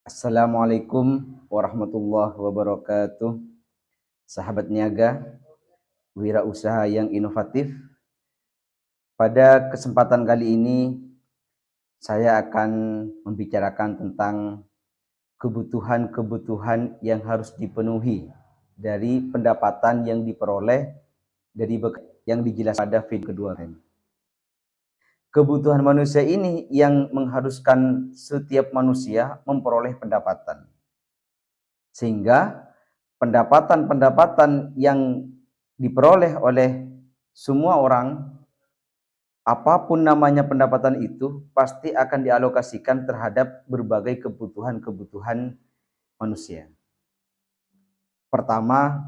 Assalamualaikum warahmatullahi wabarakatuh. Sahabat niaga, wirausaha yang inovatif. Pada kesempatan kali ini saya akan membicarakan tentang kebutuhan-kebutuhan yang harus dipenuhi dari pendapatan yang diperoleh dari yang dijelaskan pada video kedua. Kebutuhan manusia ini yang mengharuskan setiap manusia memperoleh pendapatan. Sehingga pendapatan-pendapatan yang diperoleh oleh semua orang, apapun namanya pendapatan itu, pasti akan dialokasikan terhadap berbagai kebutuhan-kebutuhan manusia. Pertama,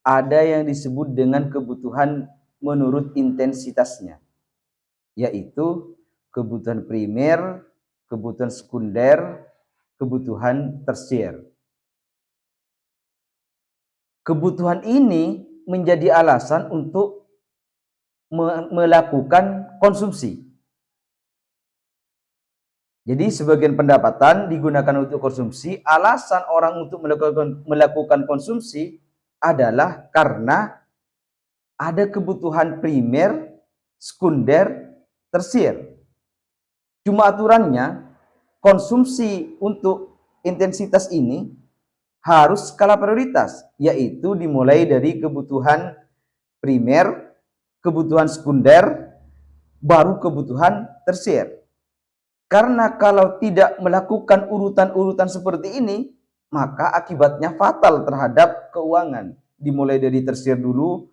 ada yang disebut dengan kebutuhan menurut intensitasnya, yaitu kebutuhan primer, kebutuhan sekunder, kebutuhan tersier. Kebutuhan ini menjadi alasan untuk melakukan konsumsi. Jadi sebagian pendapatan digunakan untuk konsumsi. Alasan orang untuk melakukan konsumsi adalah karena ada kebutuhan primer, sekunder, tersier. Cuma aturannya konsumsi untuk intensitas ini harus skala prioritas, yaitu dimulai dari kebutuhan primer, kebutuhan sekunder, baru kebutuhan tersier. Karena kalau tidak melakukan urutan-urutan seperti ini, maka akibatnya fatal terhadap keuangan. Dimulai dari tersier dulu,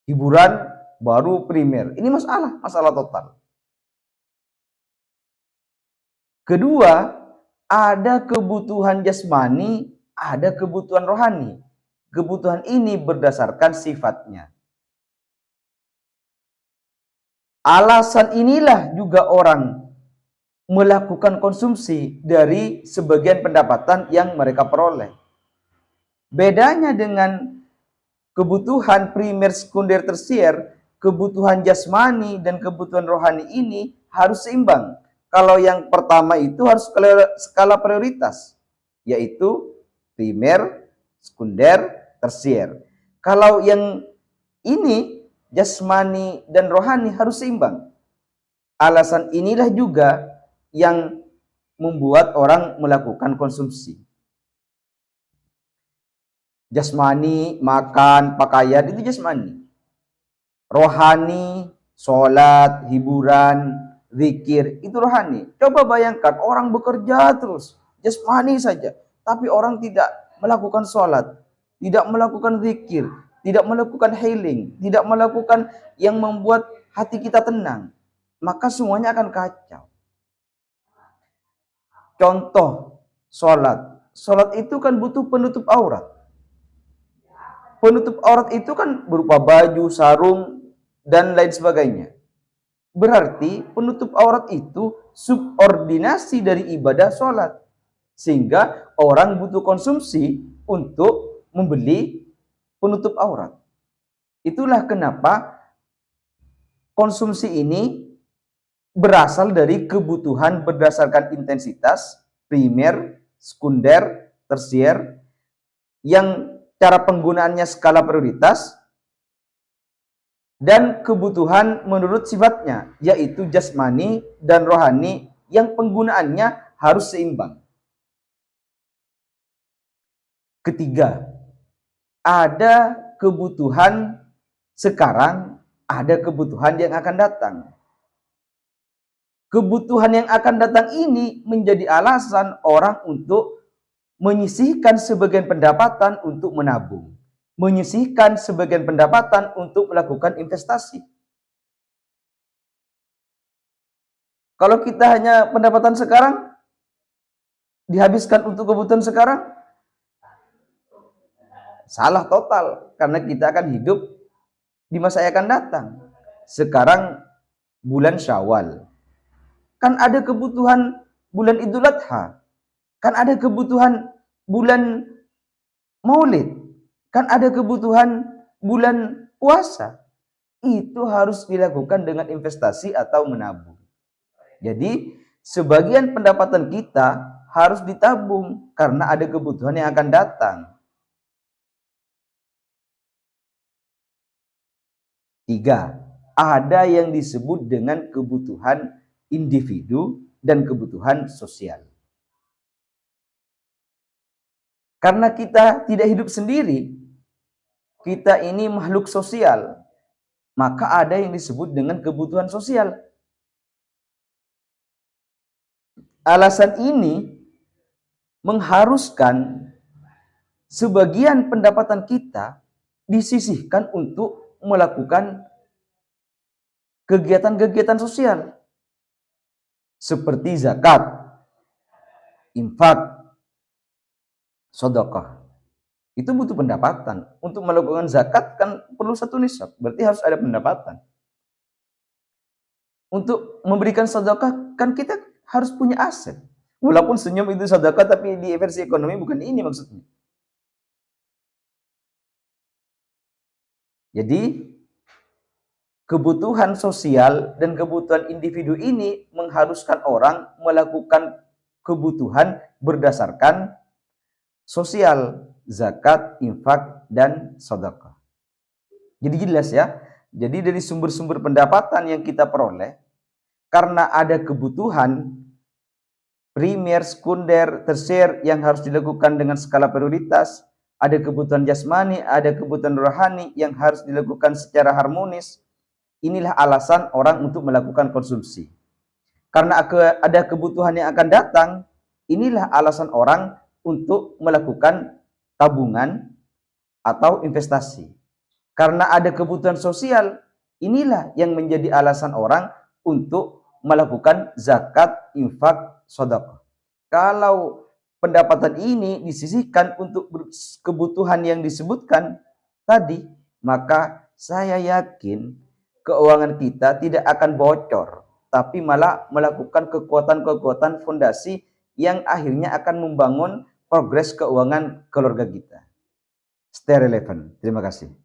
hiburan, baru primer. Ini masalah total. Kedua, ada kebutuhan jasmani, ada kebutuhan rohani. Kebutuhan ini berdasarkan sifatnya. Alasan inilah juga orang melakukan konsumsi dari sebagian pendapatan yang mereka peroleh. Bedanya dengan kebutuhan primer, sekunder, tersier, kebutuhan jasmani dan kebutuhan rohani ini harus seimbang. Kalau yang pertama itu harus skala prioritas, yaitu primer, sekunder, tersier. Kalau yang ini jasmani dan rohani harus seimbang. Alasan inilah juga yang membuat orang melakukan konsumsi. Jasmani, makan, pakaian itu jasmani. Rohani, sholat, hiburan, zikir, itu rohani. Coba bayangkan orang bekerja terus, jasmani saja. Tapi orang tidak melakukan sholat, tidak melakukan zikir, tidak melakukan healing, tidak melakukan yang membuat hati kita tenang. Maka semuanya akan kacau. Contoh, sholat. Sholat itu kan butuh penutup aurat. Penutup aurat itu kan berupa baju, sarung, dan lain sebagainya. Berarti penutup aurat itu subordinasi dari ibadah sholat. Sehingga orang butuh konsumsi untuk membeli penutup aurat. Itulah kenapa konsumsi ini berasal dari kebutuhan berdasarkan intensitas, primer, sekunder, tersier, yang cara penggunaannya skala prioritas, dan kebutuhan menurut sifatnya, yaitu jasmani dan rohani yang penggunaannya harus seimbang. Ketiga, ada kebutuhan sekarang, ada kebutuhan yang akan datang. Kebutuhan yang akan datang ini menjadi alasan orang untuk menyisihkan sebagian pendapatan untuk menabung, menyisihkan sebagian pendapatan untuk melakukan investasi. Kalau kita hanya pendapatan sekarang dihabiskan untuk kebutuhan sekarang, salah total, karena kita akan hidup di masa yang akan datang. Sekarang bulan Syawal, kan ada kebutuhan bulan Idul Adha, kan ada kebutuhan bulan Maulid, kan ada kebutuhan bulan puasa. Itu harus dilakukan dengan investasi atau menabung. Jadi sebagian pendapatan kita harus ditabung karena ada kebutuhan yang akan datang. 3. Ada yang disebut dengan kebutuhan individu dan kebutuhan sosial. Karena kita tidak hidup sendiri, kita ini makhluk sosial, maka ada yang disebut dengan kebutuhan sosial. Alasan ini mengharuskan sebagian pendapatan kita disisihkan untuk melakukan kegiatan-kegiatan sosial seperti zakat, infak, sedekah. Itu butuh pendapatan. Untuk melakukan zakat kan perlu 1 nisab, berarti harus ada pendapatan. Untuk memberikan sedekah kan kita harus punya aset. Walaupun senyum itu sedekah, tapi di versi ekonomi bukan ini maksudnya. Jadi kebutuhan sosial dan kebutuhan individu ini mengharuskan orang melakukan kebutuhan berdasarkan sosial, zakat, infak, dan sedekah. Jadi jelas ya. Jadi dari sumber-sumber pendapatan yang kita peroleh, karena ada kebutuhan primer, sekunder, tersier yang harus dilakukan dengan skala prioritas, ada kebutuhan jasmani, ada kebutuhan rohani yang harus dilakukan secara harmonis. Inilah alasan orang untuk melakukan konsumsi. Karena ada kebutuhan yang akan datang, inilah alasan orang untuk melakukan tabungan atau investasi. Karena ada kebutuhan sosial, inilah yang menjadi alasan orang untuk melakukan zakat, infak, sedekah. Kalau pendapatan ini disisihkan untuk kebutuhan yang disebutkan tadi, maka saya yakin keuangan kita tidak akan bocor, tapi malah melakukan kekuatan-kekuatan fondasi yang akhirnya akan membangun progres keuangan keluarga kita. Stay relevant. Terima kasih.